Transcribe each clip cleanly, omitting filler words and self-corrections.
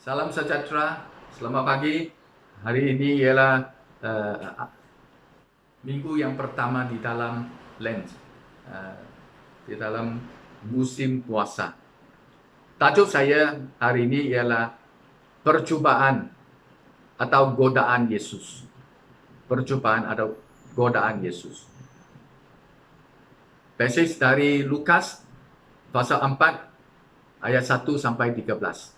Salam sejahtera, selamat pagi. Hari ini ialah minggu yang pertama di dalam Lent, uh, di dalam musim puasa. Tajuk saya hari ini ialah percubaan atau godaan Yesus. Percubaan atau godaan Yesus. Passage dari Lukas pasal 4 ayat 1 sampai 13.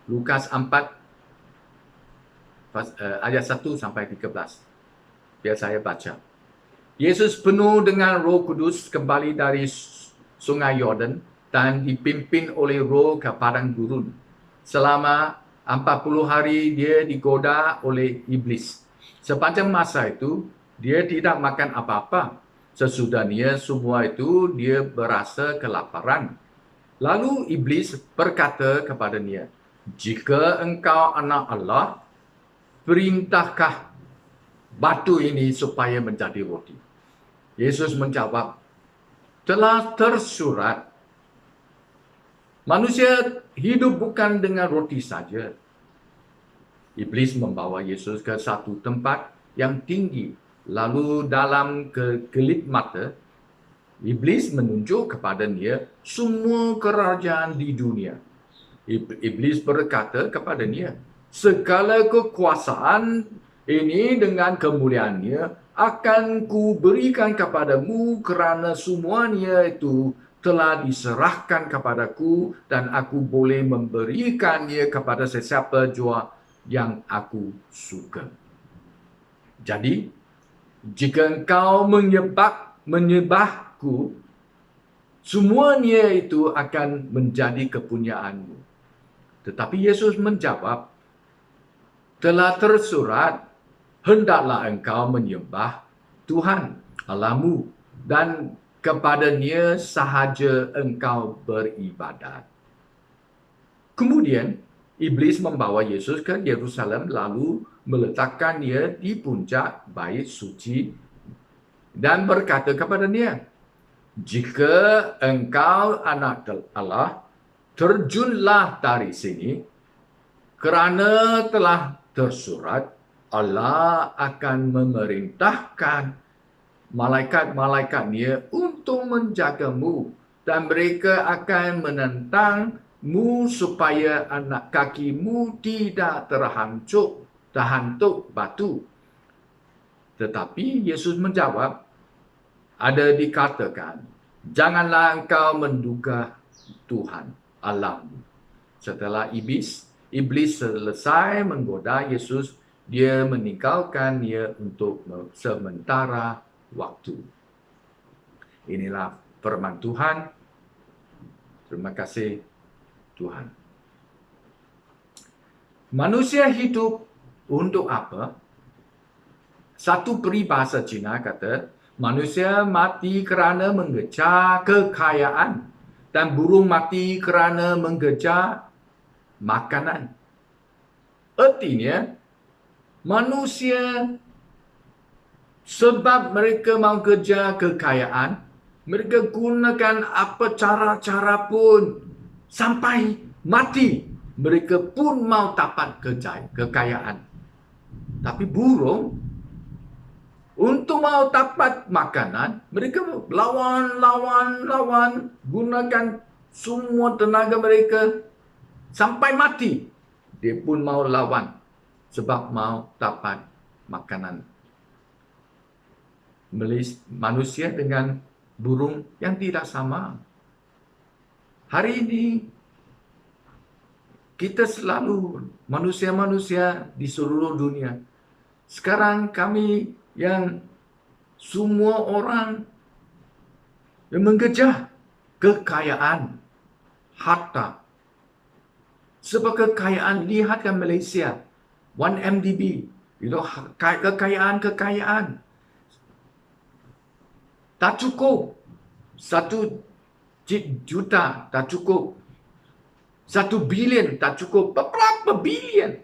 Lukas 4 ayat 1 sampai 13. Biar saya baca. Yesus penuh dengan Roh Kudus kembali dari Sungai Yordan dan dipimpin oleh Roh ke padang gurun. Selama 40 hari dia digoda oleh iblis. Sepanjang masa itu, dia tidak makan apa-apa. Sesudahnya semua itu, dia berasa kelaparan. Lalu iblis berkata kepadanya, "Jika engkau anak Allah, perintahkah batu ini supaya menjadi roti?" Yesus menjawab, "Telah tersurat, manusia hidup bukan dengan roti saja." Iblis membawa Yesus ke satu tempat yang tinggi. Lalu dalam kegelip mata, Iblis menunjuk kepadanya semua kerajaan di dunia. Iblis berkata kepadanya, "Segala kekuasaan ini dengan kemuliaannya akan kuberikan kepadamu kerana semuanya itu telah diserahkan kepadaku dan aku boleh memberikannya kepada sesiapa jua yang aku suka." Jadi, jika engkau menyembahku, semuanya itu akan menjadi kepunyaanmu. Tetapi Yesus menjawab, "Telah tersurat, hendaklah engkau menyembah Tuhan Allahmu dan kepadanya sahaja engkau beribadat." Kemudian, iblis membawa Yesus ke Yerusalem lalu meletakkannya di puncak bait suci dan berkata kepadanya, "Jika engkau anak Allah, terjunlah dari sini, kerana telah tersurat, Allah akan memerintahkan malaikat-malaikatnya untuk menjagamu, dan mereka akan menentangmu supaya anak kakimu tidak terhantuk batu." Tetapi Yesus menjawab, "Ada dikatakan, janganlah engkau menduga Tuhan Allahmu." Setelah iblis selesai menggoda Yesus, dia meninggalkannya untuk sementara waktu. Inilah firman Tuhan. Terima kasih Tuhan. Manusia hidup untuk apa? Satu peribahasa Cina kata, manusia mati kerana mengejar kekayaan dan burung mati kerana mengejar makanan. Artinya, manusia sebab mereka mahu kejar kekayaan, mereka gunakan apa cara-cara pun sampai mati. Mereka pun mahu dapat kekayaan. Tapi burung, untuk mahu dapat makanan, mereka lawan, gunakan semua tenaga mereka sampai mati. Dia pun mahu lawan sebab mahu dapat makanan. Manusia dengan burung yang tidak sama. Hari ini, kita selalu manusia-manusia di seluruh dunia. Sekarang kami yang semua orang yang mengejar kekayaan, harta. Sebab kekayaan, lihatkan Malaysia, 1MDB, kekayaan. Tak cukup 1 juta, tak cukup 1 bilion, tak cukup beberapa bilion.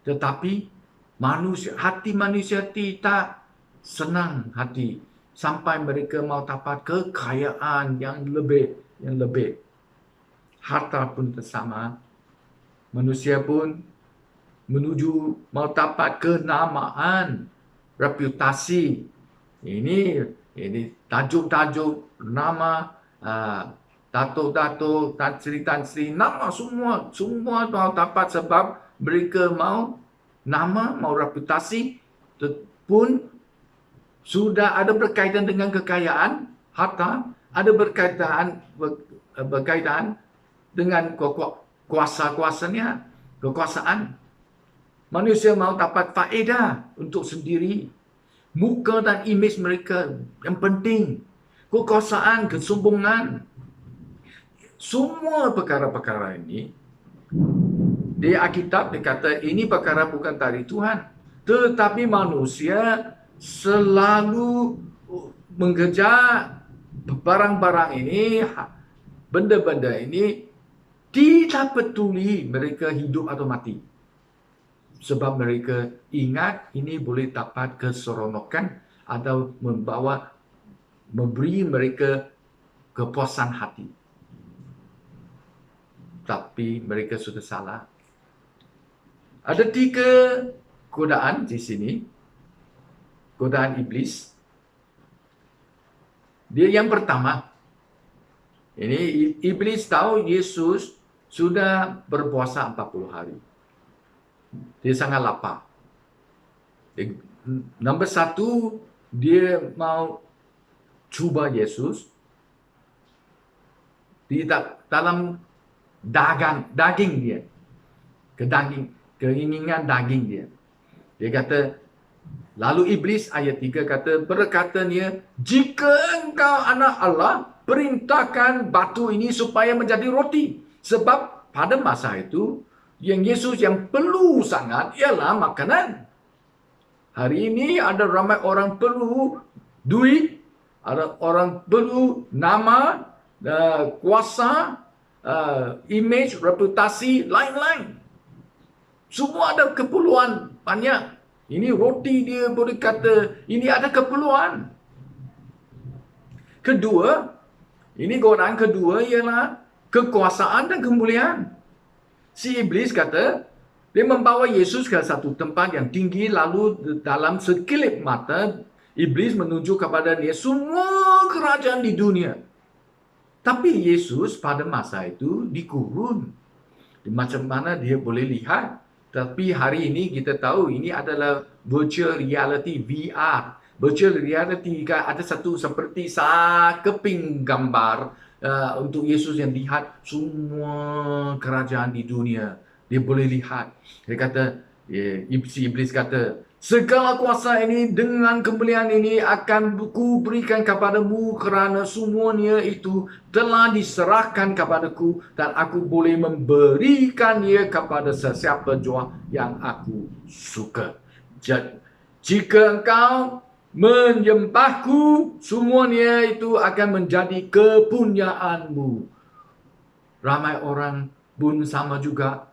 Tetapi hati manusia tidak senang hati sampai mereka mau dapat kekayaan yang lebih. Harta pun sama. manusia pun menuju mau dapat kenamaan, reputasi. Ini tajuk-tajuk nama, datuk-datuk, tan-sri, nama semua mau dapat sebab mereka mau nama, mau reputasi, pun sudah ada berkaitan dengan kekayaan, harta, ada berkaitan dengan kekuasaan. Manusia mau dapat faedah untuk sendiri. Muka dan imej mereka yang penting. Kekuasaan, kesombongan. Semua perkara-perkara ini, di Alkitab dia kata ini perkara bukan dari Tuhan. Tetapi manusia selalu mengejar barang-barang ini, benda-benda ini, tidak peduli mereka hidup atau mati. Sebab mereka ingat ini boleh dapat keseronokan atau memberi mereka kepuasan hati. Tapi mereka sudah salah. Ada 3 godaan di sini. Godaan iblis. Dia yang pertama. Ini iblis tahu Yesus sudah berpuasa 40 hari. Dia sangat lapar. Nombor 1, dia mau cuba Yesus di dalam daging dia. Keinginan daging dia. Dia kata, lalu iblis ayat 3 kata, berkatanya, jika engkau anak Allah, perintahkan batu ini supaya menjadi roti. Sebab pada masa itu, yang Yesus yang perlu sangat ialah makanan. Hari ini ada ramai orang perlu duit, ada orang perlu nama, kuasa, imej, reputasi, lain-lain. Semua ada keperluan banyak. Ini roti dia boleh kata, ini ada keperluan. Kedua, ini godaan kedua ialah kekuasaan dan kemuliaan. Si iblis kata, dia membawa Yesus ke satu tempat yang tinggi, lalu dalam sekelip mata, iblis menunjuk kepada dia semua kerajaan di dunia. Tapi Yesus pada masa itu dikurun. Macam mana dia boleh lihat? Tapi hari ini kita tahu ini adalah virtual reality, VR. Virtual reality ada satu seperti keping gambar untuk Yesus yang lihat semua kerajaan di dunia. Dia boleh lihat. Dia kata, si iblis kata, segala kuasa ini dengan kemuliaan ini akan ku berikan kepadamu kerana semuanya itu telah diserahkan kepadaku dan aku boleh memberikannya kepada sesiapa jua yang aku suka. Jika engkau menyembahku, semuanya itu akan menjadi kepunyaanmu. Ramai orang pun sama juga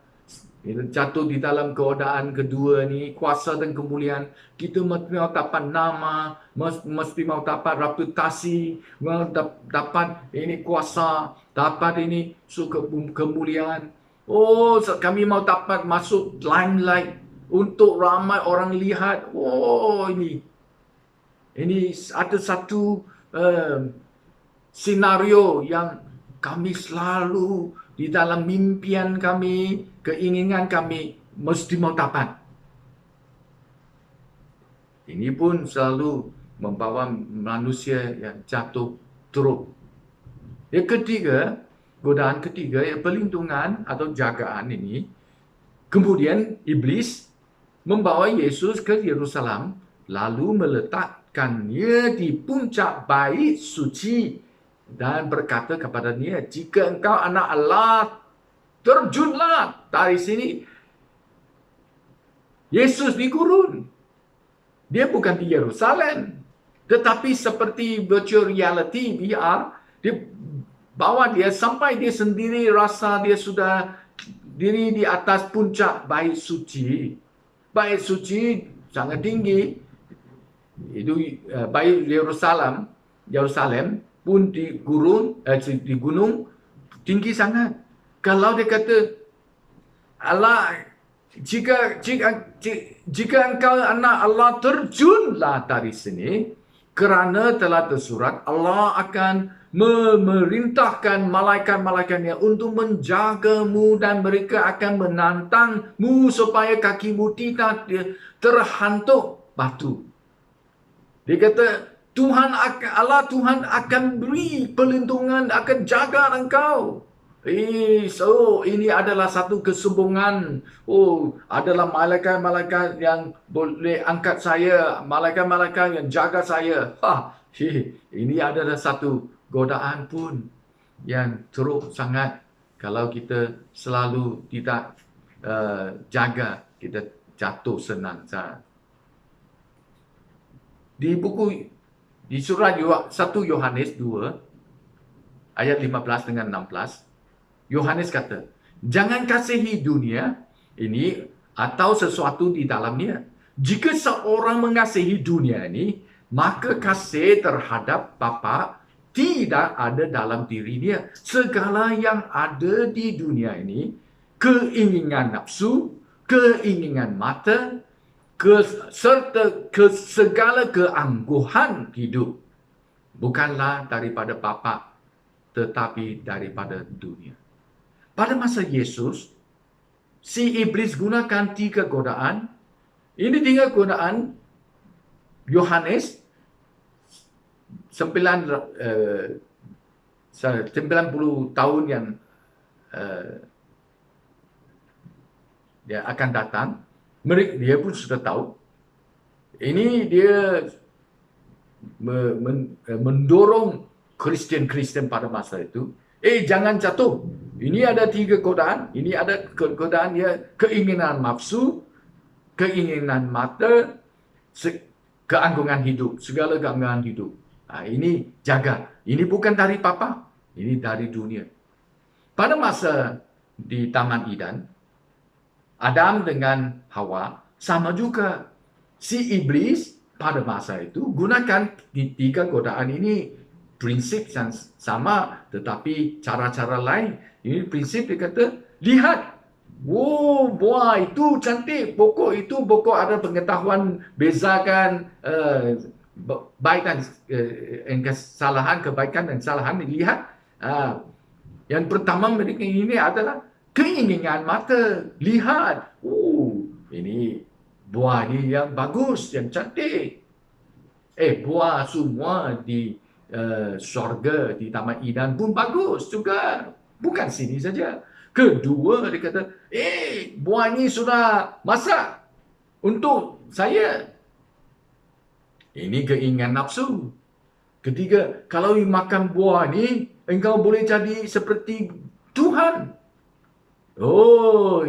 jatuh di dalam keadaan kedua ni, kuasa dan kemuliaan. Kita mesti mau dapat nama, mesti mau dapat reputasi, mau dapat ini kuasa, dapat ini kemuliaan. Oh, kami mau dapat masuk limelight untuk ramai orang lihat. Oh, ini ada satu senario yang kami selalu di dalam mimpian kami, keinginan kami mesti mau dapat. Ini pun selalu membawa manusia yang jatuh teruk. Yang ketiga, godaan ketiga, pelindungan atau jagaan ini. Kemudian iblis membawa Yesus ke Yerusalem, lalu meletakkannya di puncak bait suci dan berkata kepadanya, jika engkau anak Allah, terjunlah dari sini. Yesus dikurun. Dia bukan di Yerusalem, tetapi seperti virtual reality, VR, dia bawa dia sampai dia sendiri rasa dia sudah diri di atas puncak bait suci. Bait suci sangat tinggi. Itu bait Yerusalem pun di gunung tinggi sangat. Kalau dia kata Allah, jika engkau anak Allah, terjunlah dari sini, kerana telah tersurat, Allah akan memerintahkan malaikat-malaikatnya untuk menjagamu dan mereka akan menantangmu supaya kakimu tidak terhantuk batu. Dia kata, Tuhan akan beri perlindungan, akan jaga engkau. So ini adalah satu kesombongan. Oh, adalah malaikat-malaikat yang boleh angkat saya, malaikat-malaikat yang jaga saya. Ini adalah satu godaan pun yang teruk sangat kalau kita selalu tidak jaga, kita jatuh senang saja. Di surat 1 Yohanes 2 ayat 15 dengan 16, Yohanes kata, jangan kasihi dunia ini atau sesuatu di dalamnya. Jika seorang mengasihi dunia ini, maka kasih terhadap Bapa tidak ada dalam dirinya. Segala yang ada di dunia ini, keinginan nafsu, keinginan mata, serta segala keangkuhan hidup, bukanlah daripada Bapa, tetapi daripada dunia. Pada masa Yesus, si iblis gunakan 3 godaan. Ini 3 godaan Yohanes 90 tahun yang akan datang. Dia pun sudah tahu. Ini dia mendorong Kristian-Kristian pada masa itu. Jangan jatuh. Ini ada 3 godaan. Ini ada godaan ya, keinginan nafsu, keinginan mata, keangkuhan hidup, segala keangkuhan hidup. Ini jaga. Ini bukan dari Bapa, ini dari dunia. Pada masa di Taman Eden, Adam dengan Hawa sama juga. Si iblis pada masa itu gunakan 3 godaan ini. Prinsip yang sama, tetapi cara-cara lain. Ini prinsip dia kata, lihat. Buah itu cantik. Pokok itu ada pengetahuan bezakan baik dan kesalahan, kebaikan dan kesalahan. Lihat. Yang pertama mereka ini adalah keinginan mata. Lihat. Ini buah ini yang bagus, yang cantik. Buah semua di syurga, di Taman Eden pun bagus juga. Bukan sini saja. Kedua, dia kata, buah ini sudah masak untuk saya. Ini keinginan nafsu. Ketiga, kalau makan buah ini, engkau boleh jadi seperti Tuhan.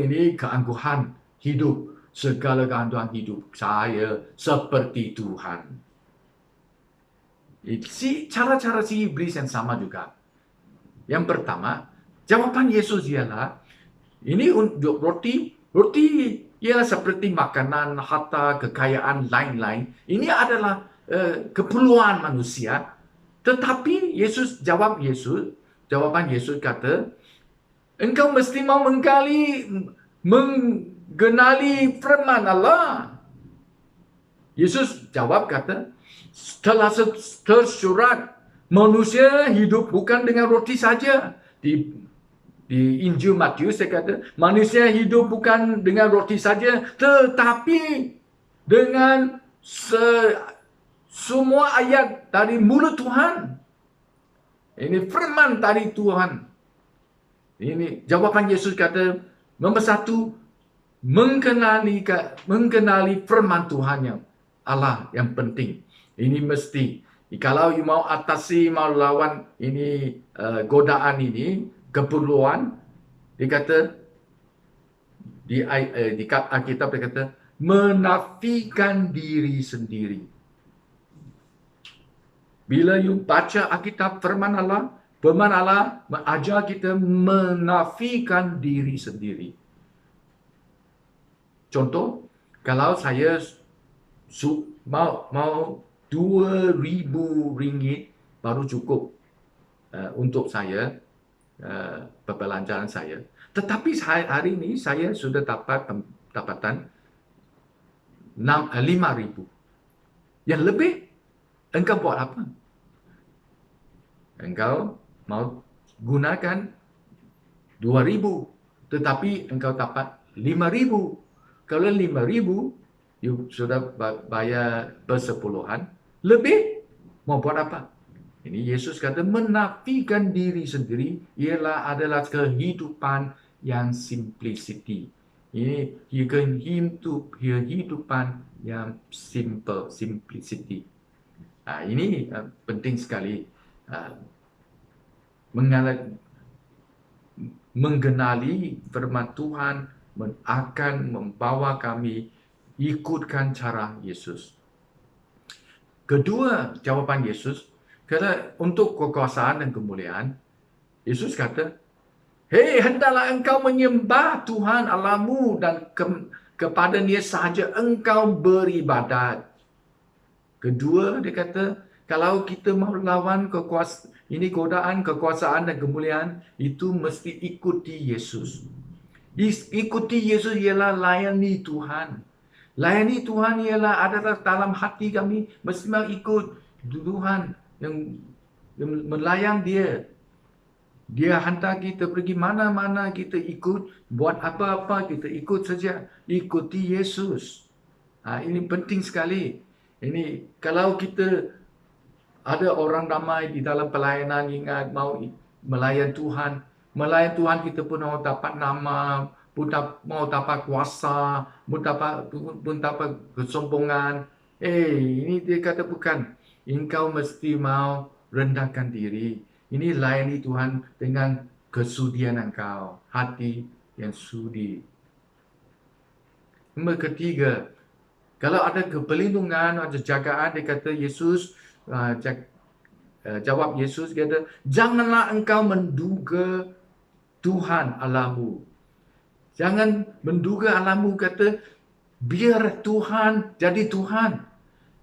Ini keangkuhan hidup. Segala keangkuhan hidup saya seperti Tuhan. Cara-cara si iblis yang sama juga. Yang pertama, jawapan Yesus ialah, ini untuk roti ialah seperti makanan, harta, kekayaan lain-lain. Ini adalah keperluan manusia. Tetapi jawaban Yesus kata, engkau mesti mau mengenali firman Allah. Yesus jawab kata, telah tersurat, manusia hidup bukan dengan roti saja. Di Injil Matius saya kata, manusia hidup bukan dengan roti saja, tetapi dengan semua ayat dari mulut Tuhan. Ini firman dari Tuhan. Ini jawapan Yesus kata, nombor 1, mengenali firman Tuhan yang Allah yang penting. Ini mesti. Kalau you mau atasi, mau lawan ini godaan ini, keperluan, dia kata di Alkitab dia kata menafikan diri sendiri. Bila you baca Alkitab firman Allah mengajar kita menafikan diri sendiri. Contoh, kalau saya mau 2,000 ringgit baru cukup untuk saya. perbelanjaan saya. Tetapi hari ini saya sudah dapat pendapatan 5,000. Yang lebih, engkau buat apa? Engkau mau gunakan 2,000, tetapi engkau dapat 5,000. Kalau 5,000, you sudah bayar bersepuluhan, lebih mau buat apa? Ini Yesus kata menafikan diri sendiri adalah kehidupan yang simplicity. Ini kehidupan yang simple, simplicity. Ini penting sekali. Mengenali firman Tuhan akan membawa kami ikutkan cara Yesus. Kedua, jawapan Yesus, kata untuk kekuasaan dan kemuliaan, Yesus kata, hei, hendaklah engkau menyembah Tuhan Allahmu dan kepada Dia sahaja engkau beribadat. Kedua, dia kata, kalau kita mau lawan godaan kekuasaan dan kemuliaan, itu mesti ikuti Yesus. Ikuti Yesus ialah layani Tuhan. Layani Tuhan ialah adalah dalam hati kami mesti mau ikut Tuhan yang melayan Dia. Dia hantar kita pergi mana-mana, kita ikut. Buat apa-apa, kita ikut saja. Ikuti Yesus. Ini penting sekali. Ini kalau kita ada orang ramai di dalam pelayanan ingat mau melayan Tuhan. Melayan Tuhan kita pun mau dapat nama, mau dapat kuasa, pun dapat kesombongan. Ini dia kata bukan. Engkau mesti mau rendahkan diri. Ini layani Tuhan dengan kesudian engkau, hati yang sudi. Nombor ketiga, kalau ada perlindungan, ada jagaan, dia kata Yesus, jawab Yesus, dia kata, janganlah engkau menduga Tuhan Allahmu. Jangan menduga Allahmu, kata, biar Tuhan jadi Tuhan.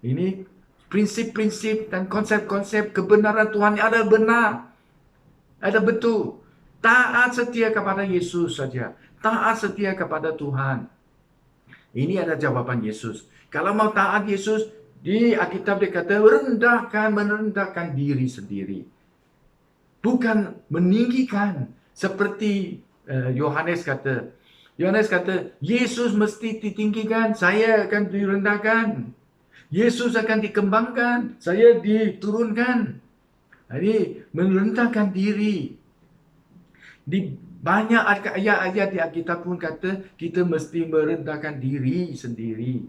Ini prinsip-prinsip dan konsep-konsep kebenaran Tuhan yang ada benar. Ada betul. Taat setia kepada Yesus saja. Taat setia kepada Tuhan. Ini ada jawaban Yesus. Kalau mau taat Yesus, di Alkitab dia kata, merendahkan diri sendiri. Bukan meninggikan. Seperti Yohanes kata, Yesus mesti ditinggikan, saya akan direndahkan. Yesus akan dikembangkan, saya diturunkan. Ini merendahkan diri. Di banyak ayat-ayat di Alkitab pun kata kita mesti merendahkan diri sendiri.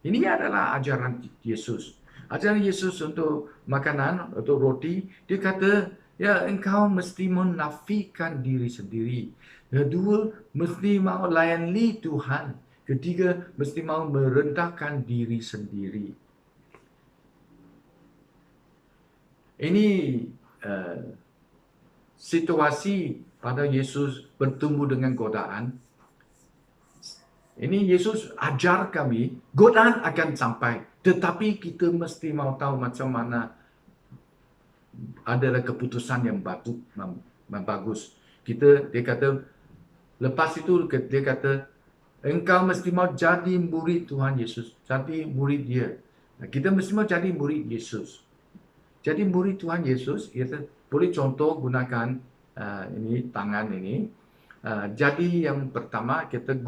Ini adalah ajaran Yesus. Ajaran Yesus untuk makanan, untuk roti, dia kata, ya engkau mesti menafikan diri sendiri. Kedua, mesti mau layani Tuhan. Ketiga, mesti mau merendahkan diri sendiri. Ini situasi pada Yesus bertemu dengan godaan. Ini Yesus ajar kami, godaan akan sampai. Tetapi kita mesti mau tahu macam mana adalah keputusan yang bagus. Dia kata, lepas itu dia kata, engkau mesti mau jadi murid Tuhan Yesus. Jadi murid Dia. Kita mesti mau jadi murid Yesus. Jadi murid Tuhan Yesus, kita boleh contoh gunakan ini tangan ini. Jadi yang pertama kita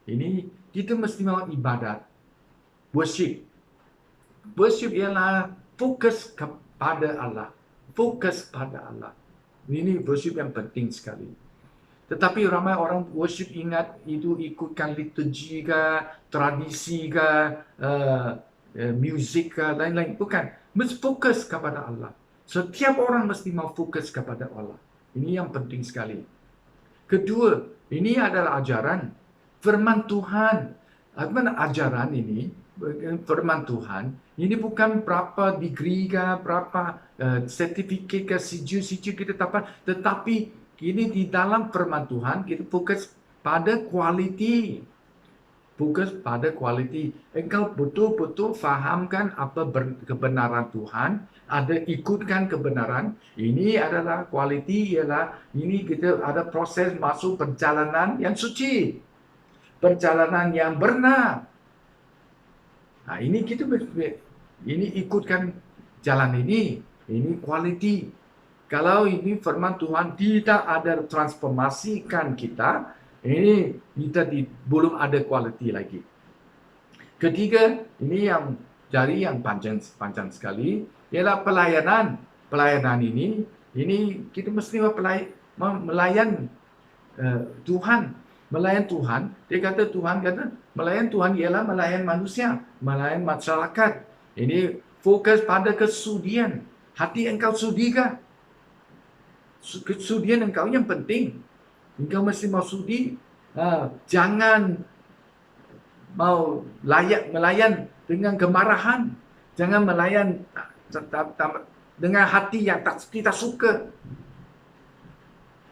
ini kita mesti mau ibadat, worship. Worship ialah fokus kepada Allah, fokus pada Allah. Ini worship yang penting sekali. Tetapi ramai orang worship ingat itu ikutkan liturgi ke, tradisi ke, musik ke, lain-lain. Bukan, mesti fokus kepada Allah. Setiap orang mesti mau fokus kepada Allah. Ini yang penting sekali. Kedua, ini adalah ajaran firman Tuhan. Apa ajaran ini? Firman Tuhan. Ini bukan berapa degree ke, berapa sertifikat ke, sijil kita dapat. Tetapi ini di dalam firman Tuhan kita fokus pada kualiti. fokus pada kualiti. Engkau betul-betul fahamkan apa kebenaran Tuhan, ada ikutkan kebenaran. Ini adalah kualiti, ialah ini kita ada proses masuk perjalanan yang suci, perjalanan yang benar. Nah, ini kita ini ikutkan jalan ini kualiti. Kalau ini firman Tuhan tidak ada transformasikan kita, ini kita belum ada kualiti lagi. Ketiga, ini yang jari yang panjang sekali, ialah pelayanan. Pelayanan ini kita mesti melayan Tuhan. Melayan Tuhan, dia kata Tuhan kata melayan Tuhan ialah melayan manusia, melayan masyarakat. Ini fokus pada kesudian. Hati engkau sudikah? Kesudian engkau yang penting. Engkau mesti mau sudi. Jangan mau melayan dengan kemarahan. Jangan melayan dengan hati yang kita suka.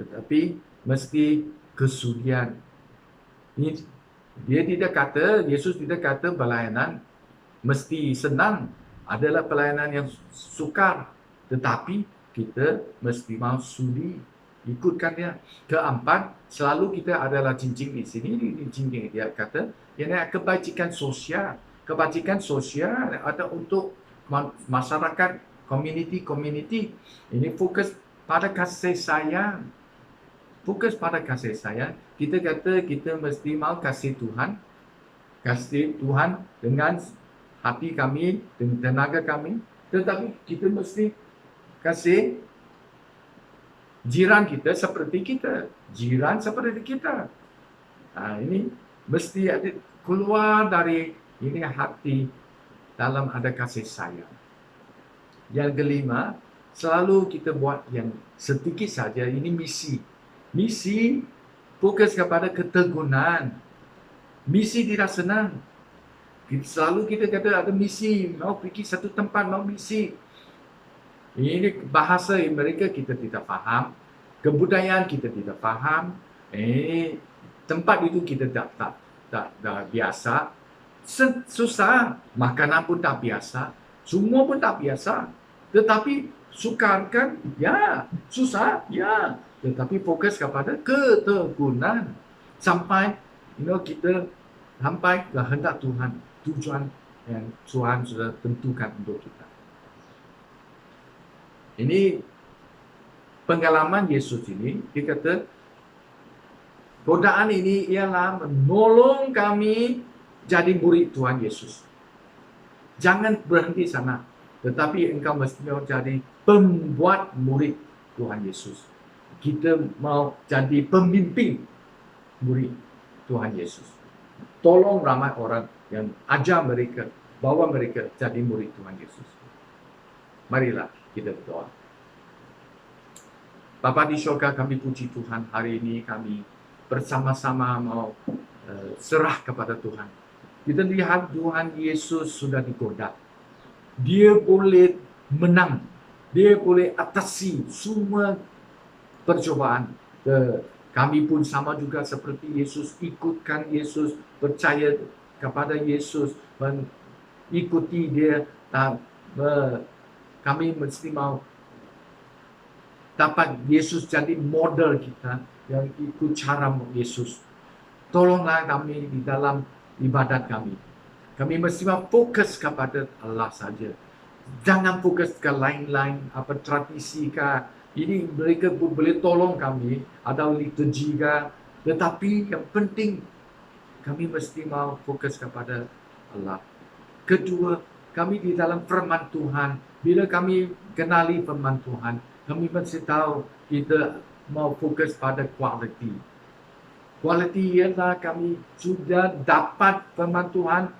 Tetapi mesti kesudian. Yesus tidak kata pelayanan mesti senang. Adalah pelayanan yang sukar. Tetapi kita mesti mau sudi ikutkan dia. Keempat, selalu kita adalah cincin di sini. Di cincin dia kata, ini kebajikan sosial. Kebajikan sosial atau untuk masyarakat, community. Ini fokus pada kasih sayang. Fokus pada kasih sayang. Kita kata kita mesti mau kasih Tuhan. Kasih Tuhan dengan hati kami, dengan tenaga kami. Tetapi kita mesti kasih jiran kita seperti kita. Jiran seperti kita. Ini mesti ada keluar dari ini hati dalam ada kasih sayang. Yang kelima, selalu kita buat yang sedikit saja. Ini misi. Misi fokus kepada keteguhan. Misi tidak senang. Selalu kita kata ada misi. Mau pergi satu tempat, mau misi. Ini bahasa mereka kita tidak faham. Kebudayaan kita tidak faham. Tempat itu kita tak biasa. Susah. Makanan pun tak biasa. Semua pun tak biasa. Tetapi sukarkan? Ya. Susah? Ya. Tetapi fokus kepada keteguhan. Sampai kita sampai kehendak Tuhan. Tujuan yang Tuhan sudah tentukan untuk kita. Ini pengalaman Yesus ini, dia kata, godaan ini ialah menolong kami jadi murid Tuhan Yesus. Jangan berhenti sana, tetapi engkau mesti jadi pembuat murid Tuhan Yesus. Kita mau jadi pemimpin murid Tuhan Yesus. Tolong ramai orang yang ajar mereka, bawa mereka jadi murid Tuhan Yesus. Marilah kita berdoa. Bapa di syurga, kami puji Tuhan, hari ini kami bersama-sama mau serah kepada Tuhan. Kita lihat Tuhan Yesus sudah digoda. Dia boleh menang. Dia boleh atasi semua percobaan. Kami pun sama juga seperti Yesus, ikutkan Yesus, percaya kepada Yesus, mengikuti dia. Kami mesti mau dapat Yesus jadi model kita yang ikut cara Yesus. Tolonglah kami di dalam ibadat kami. Kami mesti mau fokus kepada Allah saja. Jangan fokus ke lain-lain, apa tradisi kah. Ini mereka boleh tolong kami, ada liturgi kah. Tetapi yang penting, kami mesti mau fokus kepada Allah. Kedua, kami di dalam firman Tuhan. Bila kami kenali firman Tuhan, kami mesti tahu kita mau fokus pada kualiti. Kualiti ialah kami sudah dapat firman Tuhan,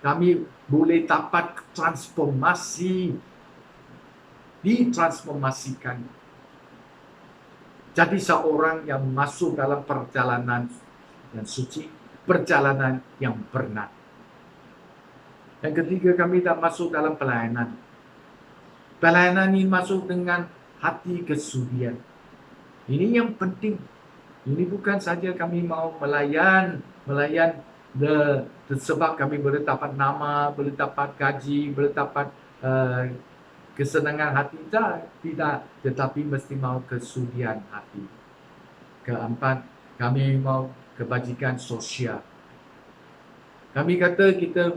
kami boleh dapat transformasi, ditransformasikan. Jadi seorang yang masuk dalam perjalanan yang suci, perjalanan yang benar. Yang ketiga, kami tak masuk dalam pelayanan. Pelayanan ini masuk dengan hati kesudian. Ini yang penting. Ini bukan saja kami mau melayan Sebab kami boleh dapat nama, boleh dapat gaji, boleh dapat kesenangan hati. Tidak, tetapi mesti mau kesudian hati. Keempat, kami mau kebajikan sosial. Kami kata kita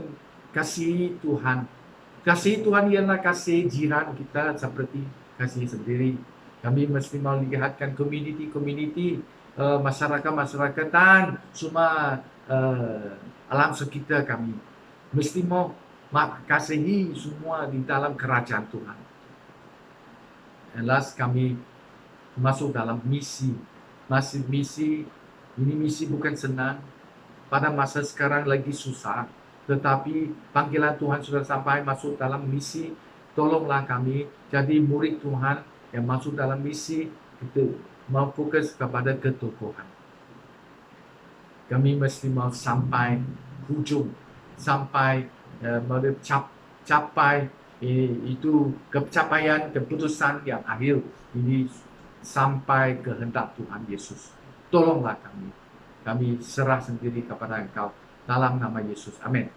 kasih Tuhan. Kasih Tuhan ialah kasih jiran kita seperti kasih sendiri. Kami mesti mau lihatkan komuniti, masyarakat dan semua alam sekitar kami. Mesti mau kasihi semua di dalam kerajaan Tuhan. And last, kami masuk dalam misi. Ini misi bukan senang. Pada masa sekarang lagi susah, tetapi panggilan Tuhan sudah sampai masuk dalam misi. Tolonglah kami jadi murid Tuhan yang masuk dalam misi. Kita mau fokus kepada ketokohan. Kami mesti mau sampai hujung, sampai capai itu capaian keputusan yang akhir ini sampai kehendak Tuhan Yesus. Tolonglah kami serah sendiri kepada Engkau dalam nama Yesus. Amin.